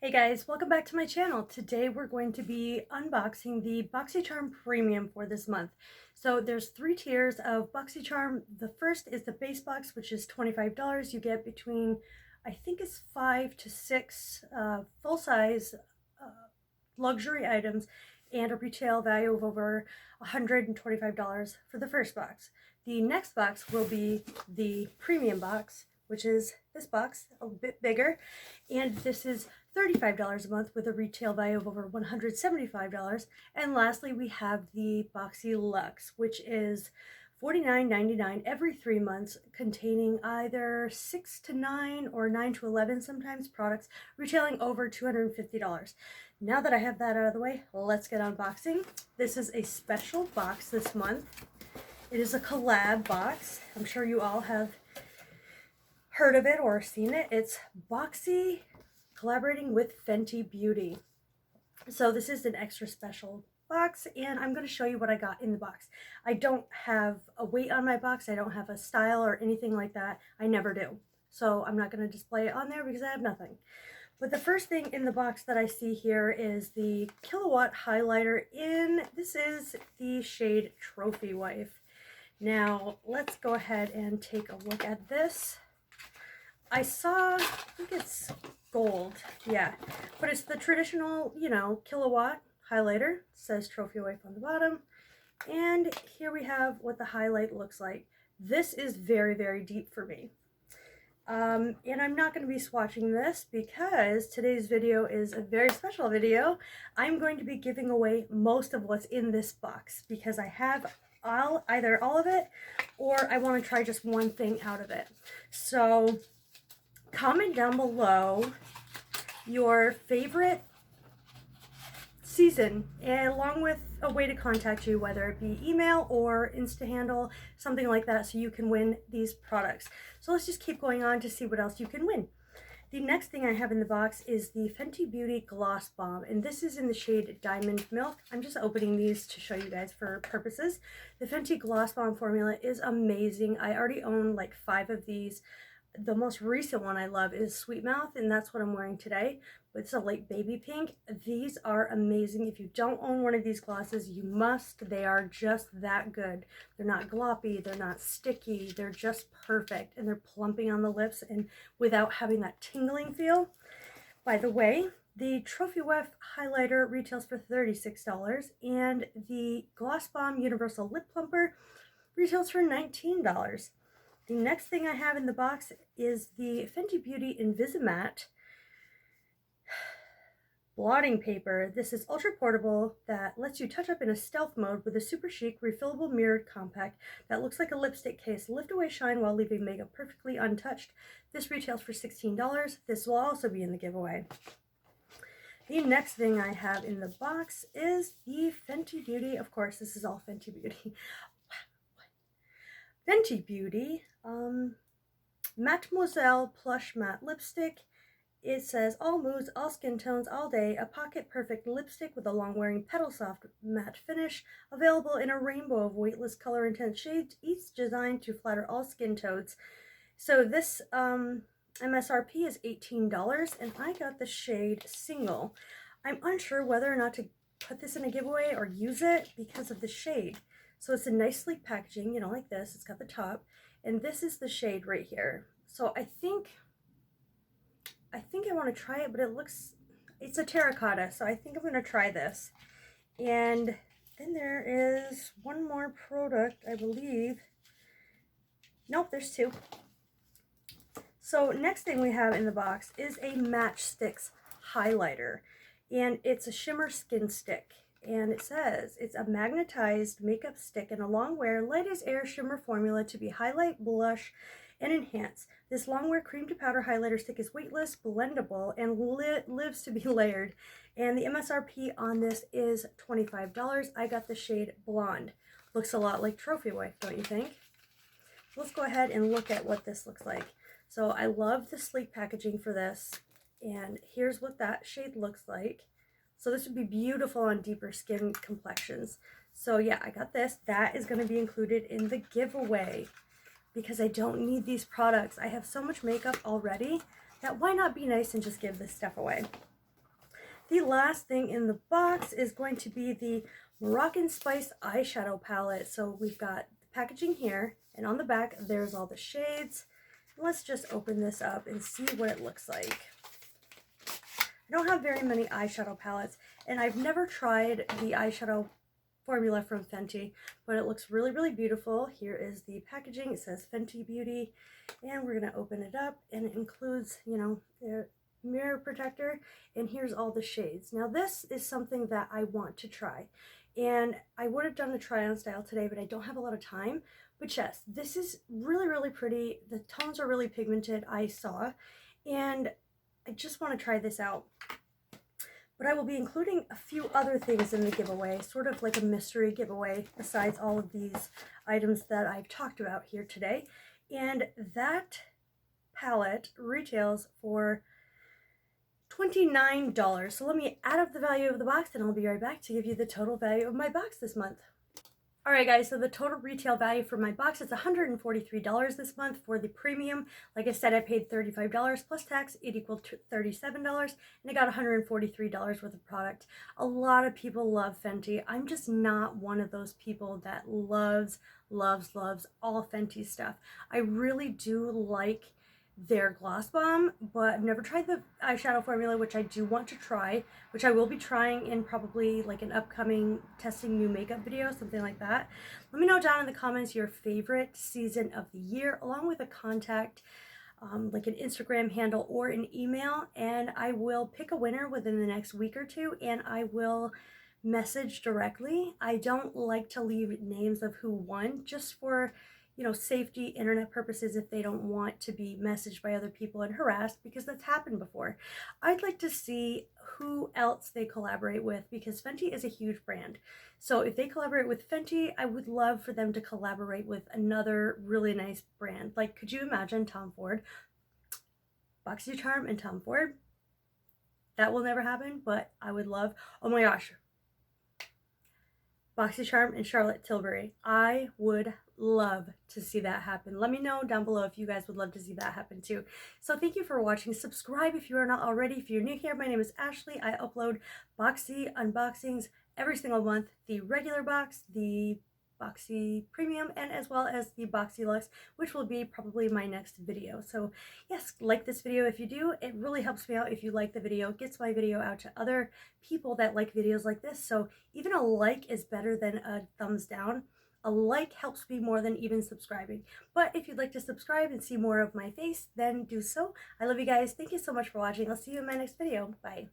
Hey guys, welcome back to my channel. Today we're going to be unboxing the BoxyCharm Premium for this month. So there's 3 tiers of BoxyCharm. The first is the base box, which is $25. You get between, I think it's 5 to 6 full-size luxury items and a retail value of over $125 for the first box. The next box will be the premium box, which is this box, a bit bigger, and this is $35 a month with a retail value of over $175. And lastly, we have the Boxy Luxe, which is $49.99 every 3 months, containing either 6 to 9 or 9 to 11 sometimes products, retailing over $250. Now that I have that out of the way, let's get unboxing. This is a special box this month. It is a collab box. I'm sure you all have heard of it or seen it. It's Boxy collaborating with Fenty Beauty. So this is an extra special box, and I'm going to show you what I got in the box. I don't have a weight on my box. I don't have a style or anything like that. I never do. So I'm not going to display it on there because I have nothing. But the first thing in the box that I see here is the Killawatt highlighter this is the shade Trophy Wife. Now let's go ahead and take a look at this. I think it's gold, yeah, but it's the traditional, Killawatt highlighter. It says Trophy Wife on the bottom, and here we have what the highlight looks like. This is very, very deep for me, and I'm not going to be swatching this because today's video is a very special video. I'm going to be giving away most of what's in this box because I have either all of it or I want to try just one thing out of it. So comment down below your favorite season, and along with a way to contact you, whether it be email or Insta handle, something like that, so you can win these products. So let's just keep going on to see what else you can win. The next thing I have in the box is the Fenty Beauty Gloss Bomb, and this is in the shade Diamond Milk. I'm just opening these to show you guys for purposes. The Fenty Gloss Bomb formula is amazing. I already own like 5 of these. The most recent one I love is Sweet Mouth, and that's what I'm wearing today. But it's a light baby pink. These are amazing. If you don't own one of these glosses, you must. They are just that good. They're not gloppy, they're not sticky, they're just perfect, and they're plumping on the lips and without having that tingling feel. By the way, the Trophy Wife highlighter retails for $36, and the Gloss Bomb Universal Lip Plumper retails for $19. The next thing I have in the box is the Fenty Beauty Invisimatte blotting paper. This is ultra portable that lets you touch up in a stealth mode with a super chic refillable mirrored compact that looks like a lipstick case. Lift away shine while leaving makeup perfectly untouched. This retails for $16. This will also be in the giveaway. The next thing I have in the box is the Fenty Beauty. Of course, this is all Fenty Beauty. Fenty Beauty Mademoiselle Plush Matte Lipstick. It says all moods, all skin tones, all day. A pocket perfect lipstick with a long wearing petal soft matte finish. Available in a rainbow of weightless color intense shades, each designed to flatter all skin tones. So this MSRP is $18, and I got the shade Single. I'm unsure whether or not to put this in a giveaway or use it because of the shade. So it's a nice sleek packaging, like this. It's got the top, and this is the shade right here. So I think I want to try it, but it's a terracotta, so I think I'm going to try this. And then there is one more product, I believe. Nope, there's 2. So next thing we have in the box is a Match Stix highlighter, and it's a shimmer skin stick. And it says it's a magnetized makeup stick in a long wear, light as air shimmer formula to be highlight, blush, and enhance. This long wear cream to powder highlighter stick is weightless, blendable, and lives to be layered. And the MSRP on this is $25. I got the shade Blonde. Looks a lot like Trophy Wife, don't you think? Let's go ahead and look at what this looks like. So I love the sleek packaging for this, and here's what that shade looks like. So this would be beautiful on deeper skin complexions. So yeah, I got this. That is going to be included in the giveaway because I don't need these products. I have so much makeup already that why not be nice and just give this stuff away? The last thing in the box is going to be the Moroccan Spice eyeshadow palette. So we've got the packaging here, and on the back there's all the shades. Let's just open this up and see what it looks like. I don't have very many eyeshadow palettes, and I've never tried the eyeshadow formula from Fenty, but it looks really, really beautiful. Here is the packaging. It says Fenty Beauty, and we're going to open it up, and it includes, you know, the mirror protector, and here's all the shades. Now this is something that I want to try, and I would have done a try on style today, but I don't have a lot of time. But yes, this is really, really pretty. The tones are really pigmented, I saw, and I just want to try this out. But I will be including a few other things in the giveaway, sort of like a mystery giveaway, besides all of these items that I've talked about here today. And that palette retails for $29. So let me add up the value of the box, and I'll be right back to give you the total value of my box this month. Alright guys, so the total retail value for my box is $143 this month for the premium. Like I said, I paid $35 plus tax. It equaled $37, and I got $143 worth of product. A lot of people love Fenty. I'm just not one of those people that loves all Fenty stuff. I really do like their gloss bomb, but I've never tried the eyeshadow formula, which I do want to try, which I will be trying in probably like an upcoming testing new makeup video, something like that. Let me know down in the comments your favorite season of the year, along with a contact, like an Instagram handle or an email, and I will pick a winner within the next week or two, and I will message directly. I don't like to leave names of who won, just for, you know, safety, internet purposes, if they don't want to be messaged by other people and harassed, because that's happened before. I'd like to see who else they collaborate with, because Fenty is a huge brand. So if they collaborate with Fenty, I would love for them to collaborate with another really nice brand. Like, could you imagine Tom Ford, BoxyCharm and Tom Ford? That will never happen, but I would love, oh my gosh, BoxyCharm and Charlotte Tilbury. I would love to see that happen. Let me know down below if you guys would love to see that happen too. So thank you for watching. Subscribe if you are not already. If you're new here, my name is Ashley. I upload Boxy unboxings every single month. The regular box, the Boxy Premium, and as well as the Boxy Luxe, which will be probably my next video. So yes, like this video if you do. It really helps me out if you like the video. It gets my video out to other people that like videos like this. So even a like is better than a thumbs down. A like helps me more than even subscribing. But if you'd like to subscribe and see more of my face, then do so. I love you guys. Thank you so much for watching. I'll see you in my next video. Bye.